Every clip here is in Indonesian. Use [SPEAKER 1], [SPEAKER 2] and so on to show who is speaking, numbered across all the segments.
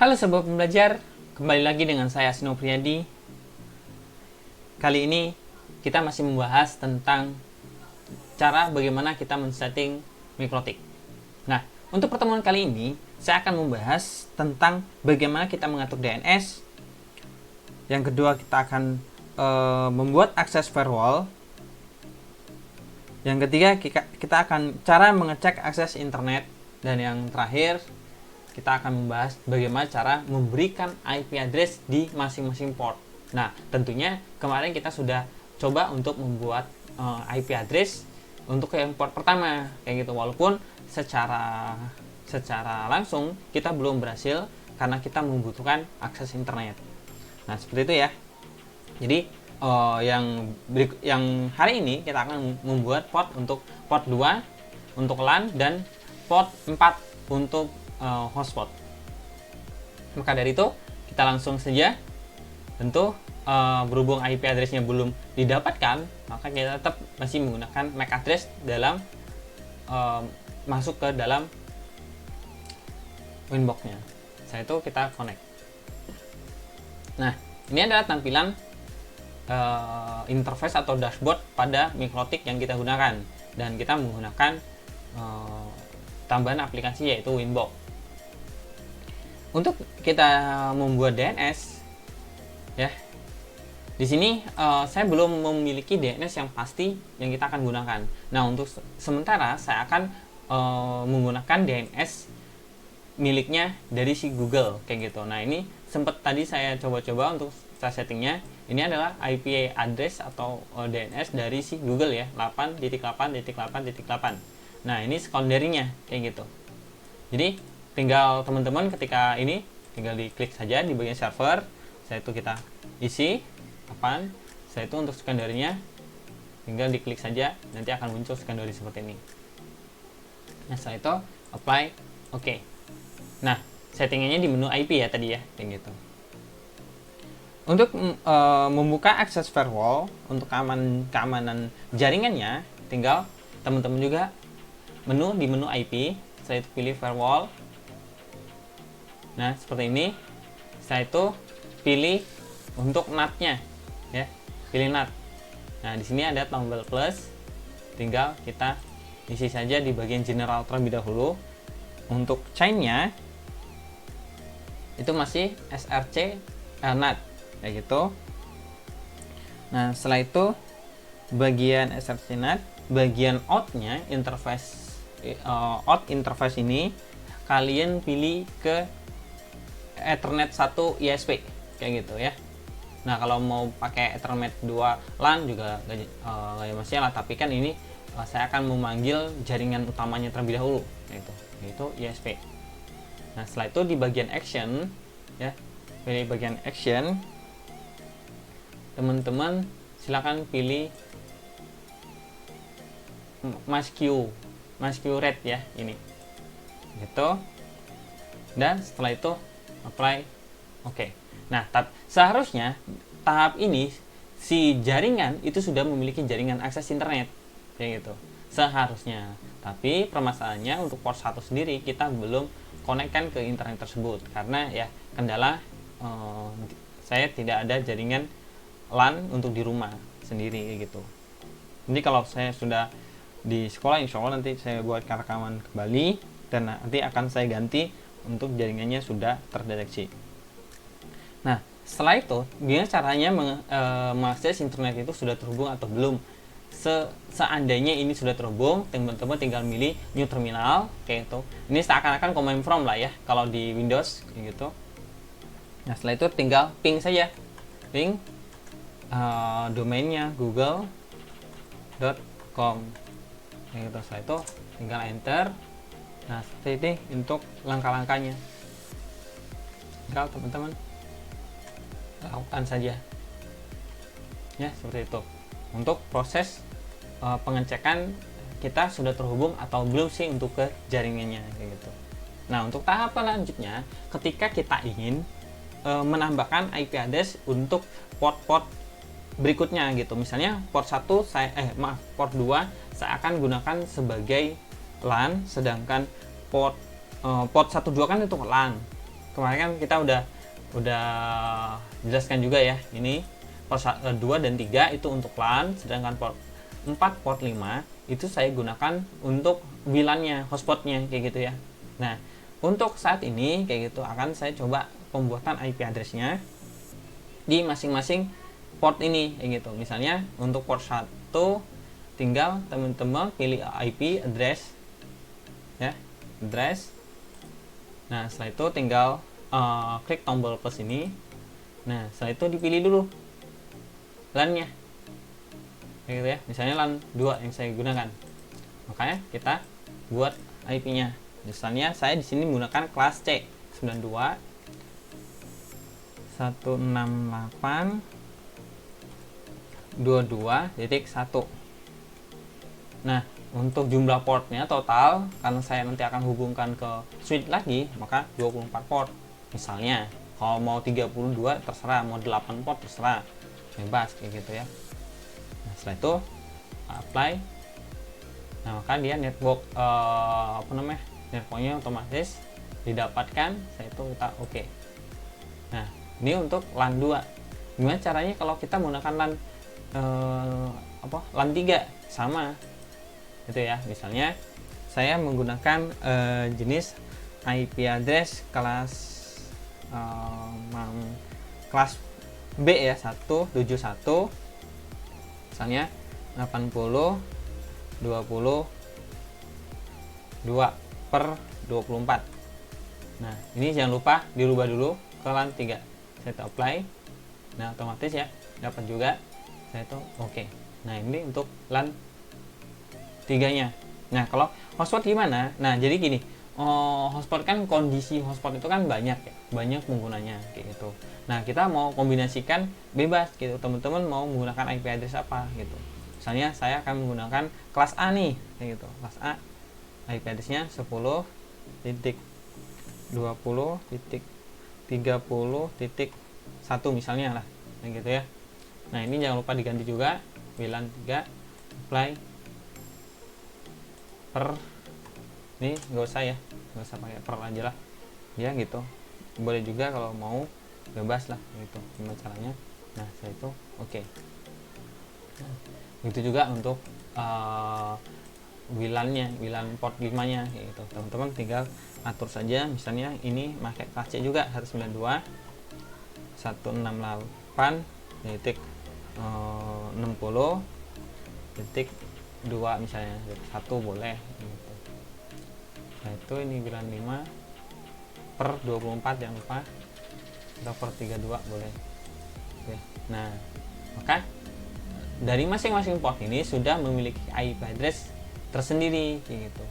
[SPEAKER 1] Halo sobat pembelajar, kembali lagi dengan saya Sino Priyadi. Kali ini kita masih membahas tentang cara bagaimana kita men-setting mikrotik. Nah, untuk pertemuan kali ini saya akan membahas tentang bagaimana kita mengatur DNS. Yang kedua, kita akan membuat akses firewall. Yang ketiga, kita akan cara mengecek akses internet. Dan yang terakhir, kita akan membahas bagaimana cara memberikan IP address di masing-masing port. Nah, tentunya kemarin kita sudah coba untuk membuat IP address untuk yang port pertama, kayak gitu. Walaupun secara langsung kita belum berhasil karena kita membutuhkan akses internet. Nah, seperti itu ya. Jadi yang hari ini kita akan membuat port untuk port 2 untuk LAN dan port 4 untuk hotspot. Maka dari itu kita langsung saja. Tentu berhubung IP address-nya belum didapatkan, maka kita tetap masih menggunakan MAC address dalam masuk ke dalam winbox-nya. Setelah itu kita connect. Nah, ini adalah tampilan interface atau dashboard pada mikrotik yang kita gunakan, dan kita menggunakan tambahan aplikasi yaitu Winbox. Untuk kita membuat DNS, ya, di sini saya belum memiliki DNS yang pasti yang kita akan gunakan. Nah, untuk sementara saya akan menggunakan DNS miliknya dari si Google, kayak gitu. Nah, ini sempat tadi saya coba-coba untuk settingnya. Ini adalah IP address atau DNS dari si Google ya, 8.8.8.8. Nah, ini secondary-nya kayak gitu. Jadi tinggal teman-teman ketika ini tinggal diklik saja di bagian server. Setelah itu kita isi 8. Setelah itu untuk secondary-nya tinggal diklik saja, nanti akan muncul secondary seperti ini. Nah, setelah itu apply, oke. Nah, settingannya di menu IP ya tadi ya, kayak gitu. Untuk membuka akses firewall untuk keamanan jaringannya, tinggal teman-teman juga di menu IP. Setelah itu pilih firewall. Nah, seperti ini. Setelah itu pilih untuk NAT-nya ya. Pilih NAT. Nah, di sini ada tombol plus. Tinggal kita isi saja di bagian general terlebih dahulu. Untuk chain-nya itu masih SRC NAT kayak gitu. Nah, setelah itu bagian SRC NAT, bagian out-nya out interface ini kalian pilih ke Ethernet 1 ISP kayak gitu ya. Nah, kalau mau pakai Ethernet 2 LAN juga gak masalah, tapi kan ini saya akan memanggil jaringan utamanya terlebih dahulu, yaitu ISP. Nah, setelah itu di bagian action ya, pilih bagian action. Teman-teman silakan pilih MASQ rate ya, ini gitu. Dan setelah itu apply, oke. Nah, seharusnya tahap ini si jaringan itu sudah memiliki jaringan akses internet kayak gitu seharusnya. Tapi permasalahannya untuk port 1 sendiri kita belum konekkan ke internet tersebut karena ya kendala saya tidak ada jaringan LAN untuk di rumah sendiri gitu. Jadi kalau saya sudah di sekolah, insya Allah nanti saya buat rekaman kembali dan nanti akan saya ganti untuk jaringannya sudah terdeteksi. Nah, setelah itu gimana caranya mengakses internet itu sudah terhubung atau belum. Seandainya ini sudah terhubung, teman-teman tinggal milih new terminal kayak gitu. Ini seakan-akan command from lah ya kalau di Windows kayak gitu. Nah, setelah itu tinggal ping saja, ping domainnya google.com kayak gitu. Setelah itu tinggal enter. Nah, seperti ini untuk langkah-langkahnya. Tinggal teman-teman lakukan saja ya, seperti itu untuk proses pengecekan kita sudah terhubung atau belum sih untuk ke jaringannya kayak gitu. Nah, untuk tahap selanjutnya ketika kita ingin menambahkan IP address untuk port-port berikutnya gitu. Misalnya port 1 port 2 saya akan gunakan sebagai LAN, sedangkan port 1 2 kan itu LAN. kemarin kan kita udah jelaskan juga ya, ini port 2 dan 3 itu untuk LAN, sedangkan port 4, port 5 itu saya gunakan untuk WLAN-nya, hotspotnya kayak gitu ya. Nah, untuk saat ini kayak gitu akan saya coba pembuatan IP address-nya di masing-masing port ini kayak gitu. Misalnya untuk port 1 tinggal teman-teman pilih IP address ya, address. Nah, setelah itu tinggal klik tombol plus ini. Nah, setelah itu dipilih dulu LAN-nya kayak gitu ya, misalnya LAN 2 yang saya gunakan. Makanya kita buat IP-nya. Misalnya saya di sini menggunakan kelas C 92.168.22.1. Nah, untuk jumlah portnya total, karena saya nanti akan hubungkan ke switch lagi, maka 24 port. Misalnya, kalau mau 32 terserah, mau 8 port terserah, bebas kayak gitu ya. Nah, setelah itu apply. Nah, maka dia network networknya otomatis didapatkan. Saya itu kita oke. Nah, ini untuk LAN 2. Gimana caranya kalau kita menggunakan LAN LAN 3 sama itu ya. Misalnya saya menggunakan jenis IP address kelas B ya, 171 misalnya 80.20.2/24. Nah, ini jangan lupa dirubah dulu ke LAN 3. Saya apply. Nah, otomatis ya dapat juga. Saya itu oke. Nah, ini untuk LAN 3-nya. Nah, kalau hotspot gimana? Nah, jadi gini, hotspot kan kondisi hotspot itu kan banyak ya, banyak penggunanya kayak gitu. Nah, kita mau kombinasikan bebas gitu. Teman-teman mau menggunakan IP address apa gitu. Misalnya saya akan menggunakan kelas A nih, kayak gitu. Kelas A IP address-nya 10.20.30.1 misalnya lah, kayak gitu ya. Nah, ini jangan lupa diganti juga WLAN 3 apply per, ini nggak usah ya, nggak usah pakai per aja lah ya gitu. Boleh juga kalau mau bebas lah gitu gimana caranya. Nah, saya itu oke. Nah, itu juga untuk WLAN-nya, WLAN port 5-nya gitu. Teman-teman tinggal atur saja, misalnya ini pakai kelas C juga 192.168.60.2 misalnya, 1 boleh gitu. Nah, itu ini WLAN 5 per 24 jangan lupa, atau per 32 boleh. Oke. Nah, maka dari masing-masing port ini sudah memiliki IP address tersendiri kayak gitu.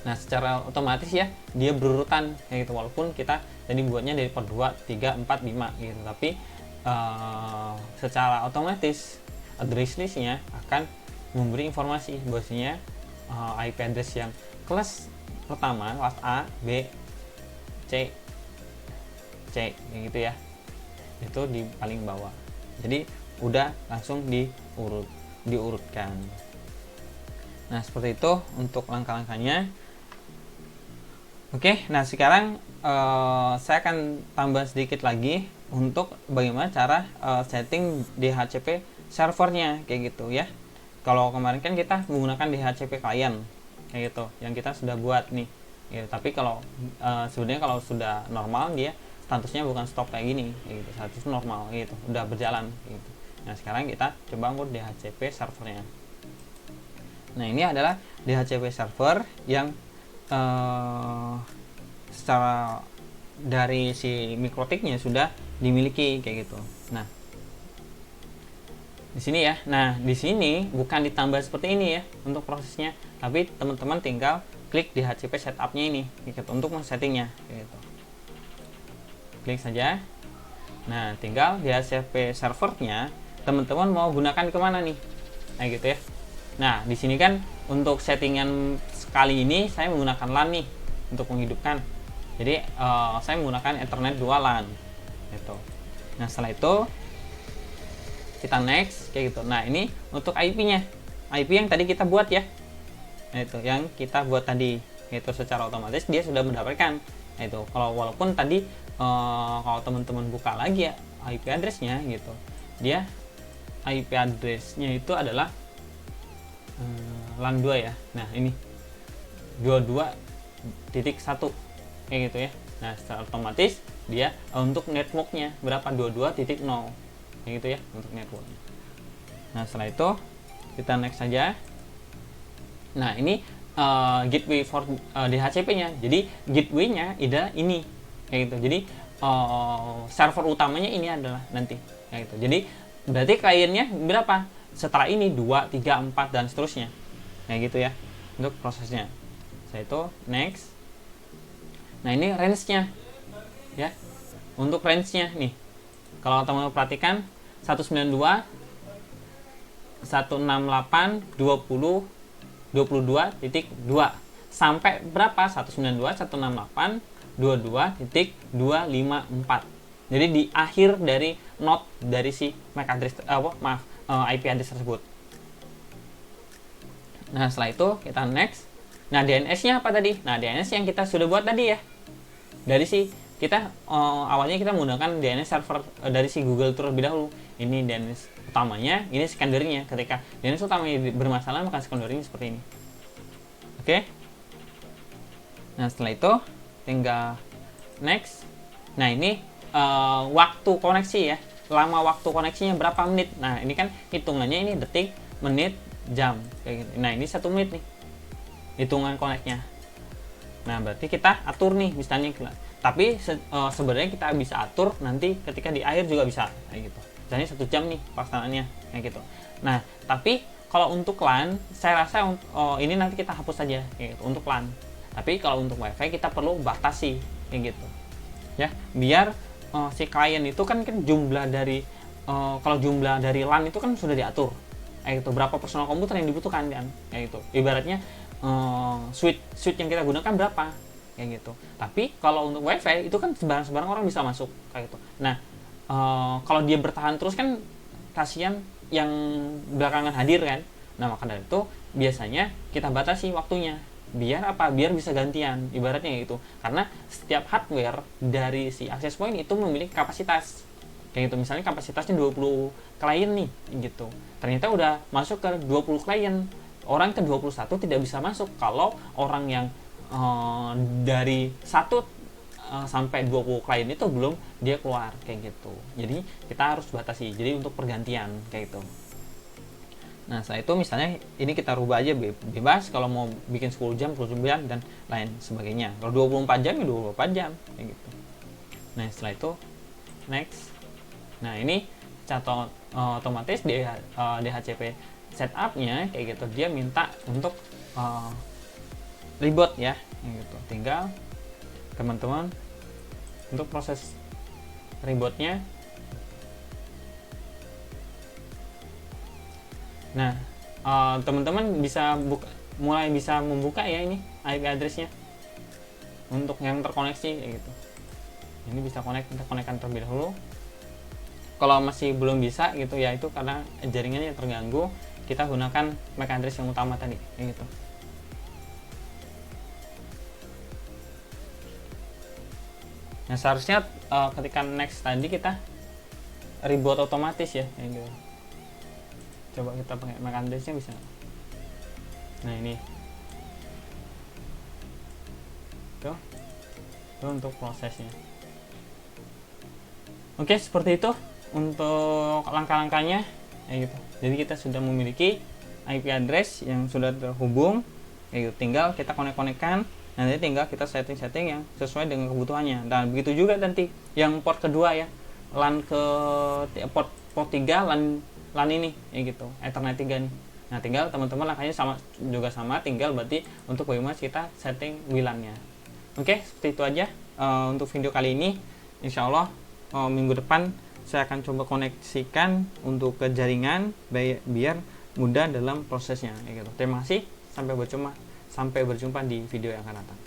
[SPEAKER 1] Nah, secara otomatis ya dia berurutan kayak gitu, walaupun kita tadi buatnya dari port 2, 3, 4, 5 gitu, tapi secara otomatis address listnya akan memberi informasi bahwasanya IP address yang kelas pertama, kelas A, B, C kayak gitu ya, itu di paling bawah. Jadi udah langsung diurutkan. Nah, seperti itu untuk langkah-langkahnya. Oke, nah sekarang saya akan tambah sedikit lagi untuk bagaimana cara setting DHCP servernya kayak gitu ya. Kalau kemarin kan kita menggunakan DHCP client kayak gitu yang kita sudah buat nih gitu. Tapi kalau sebenarnya kalau sudah normal dia statusnya bukan stop kayak gini gitu, status normal gitu, udah berjalan gitu. Nah, sekarang kita coba buat DHCP servernya. Nah, ini adalah DHCP server yang secara dari si mikrotiknya sudah dimiliki kayak gitu. Nah, di sini ya. Nah, di sini bukan ditambah seperti ini ya untuk prosesnya, tapi teman-teman tinggal klik DHCP setup-nya ini gitu, untuk men-settingnya gitu. Klik saja. Nah, tinggal DHCP servernya teman-teman mau gunakan kemana nih, nah gitu ya. Nah, di sini kan untuk settingan sekali ini saya menggunakan LAN nih untuk menghidupkan. Jadi saya menggunakan Ethernet 2 LAN gitu. Nah, setelah itu kita next kayak gitu. Nah, ini untuk IP-nya, IP yang tadi kita buat ya. Nah, itu yang kita buat tadi, itu secara otomatis dia sudah mendapatkan Itu kalau walaupun tadi kalau teman-teman buka lagi ya IP address-nya gitu, dia IP address-nya itu adalah LAN 2 ya. Nah ini 22.1 kayak gitu ya. Nah secara otomatis dia untuk networknya berapa, 22.0 kayak gitu ya untuk networknya. Nah setelah itu kita next saja. Nah ini gateway for DHCP-nya. Jadi gateway-nya adalah ini kayak gitu. Jadi server utamanya ini adalah nanti kayak gitu. Jadi berarti kliennya berapa? Setelah ini 2, 3, 4 dan seterusnya. Kayak gitu ya untuk prosesnya. Saya itu next. Nah ini range-nya ya. Untuk range-nya nih, kalau teman-teman perhatikan 192 168 20 22.2 sampai berapa? 192 168 22.254. Jadi di akhir dari node dari si MAC address IP address tersebut. Nah setelah itu kita next. Nah DNS-nya apa tadi? Nah DNS yang kita sudah buat tadi ya. Dari si kita awalnya kita menggunakan DNS server dari si Google terlebih dahulu. Ini DNS utamanya, ini secondernya. Ketika DNS utamanya bermasalah maka secondernya seperti ini. Oke. Nah setelah itu tinggal next. Nah ini waktu koneksi ya. Lama waktu koneksinya berapa menit? Nah ini kan hitungannya ini detik, menit, jam kayak gitu. Nah ini 1 menit nih hitungan koneknya. Nah berarti kita atur nih misalnya, tapi sebenarnya kita bisa atur nanti ketika di akhir juga bisa kayak gitu. Misalnya 1 jam nih pelaksanaannya kayak gitu. Nah tapi kalau untuk LAN saya rasa ini nanti kita hapus saja kayak gitu untuk LAN. Tapi kalau untuk WiFi kita perlu batasi kayak gitu ya, biar si klien itu kan jumlah dari kalau jumlah dari LAN itu kan sudah diatur kayak gitu, berapa personal komputer yang dibutuhkan kan kayak gitu. Ibaratnya switch yang kita gunakan berapa kayak gitu. Tapi kalau untuk WiFi itu kan sembarang orang bisa masuk kayak gitu. Nah kalau dia bertahan terus kan kasihan yang belakangan hadir kan. Nah maka dari itu biasanya kita batasi waktunya, biar apa? Biar bisa gantian ibaratnya gitu. Karena setiap hardware dari si access point itu memiliki kapasitas kayak gitu. Misalnya kapasitasnya 20 klien nih gitu. Ternyata udah masuk ke 20 klien. Orang ke 21 tidak bisa masuk kalau orang yang dari 1 sampai 20 klien itu belum dia keluar kayak gitu. Jadi kita harus batasi. Jadi untuk pergantian kayak gitu. Nah setelah itu misalnya ini kita rubah aja bebas, kalau mau bikin 10 jam, 10 jam dan lain sebagainya. Kalau 24 jam ya 24 jam kayak gitu. Nah setelah itu next. Nah ini catat otomatis DHCP setupnya kayak gitu, dia minta untuk reboot ya gitu. Tinggal teman-teman untuk proses rebootnya. Nah teman-teman bisa mulai bisa membuka ya ini IP addressnya untuk yang terkoneksi kayak gitu. Ini bisa kita konekkan terlebih dahulu. Kalau masih belum bisa gitu ya, itu karena jaringannya terganggu, kita gunakan MAC address yang utama tadi kayak gitu. Nah seharusnya ketika next tadi kita reboot otomatis ya kayak gitu. Coba kita pakai MAC address-nya bisa. Nah ini tuh untuk prosesnya. Oke seperti itu untuk langkah-langkahnya kayak gitu. Jadi kita sudah memiliki IP address yang sudah terhubung kayak gitu. Tinggal kita konek-konekkan, nanti tinggal kita setting-setting yang sesuai dengan kebutuhannya. Dan begitu juga nanti yang port kedua ya, LAN ke port 3 LAN ini kayak gitu, Ethernet 3 nih. Nah tinggal teman-teman langkahnya sama, tinggal berarti untuk bagaimana kita setting WLAN-nya. Oke seperti itu aja untuk video kali ini. Insya Allah minggu depan saya akan coba koneksikan untuk ke jaringan biar mudah dalam prosesnya kayak gitu. Terima kasih, sampai berjumpa di video yang akan datang.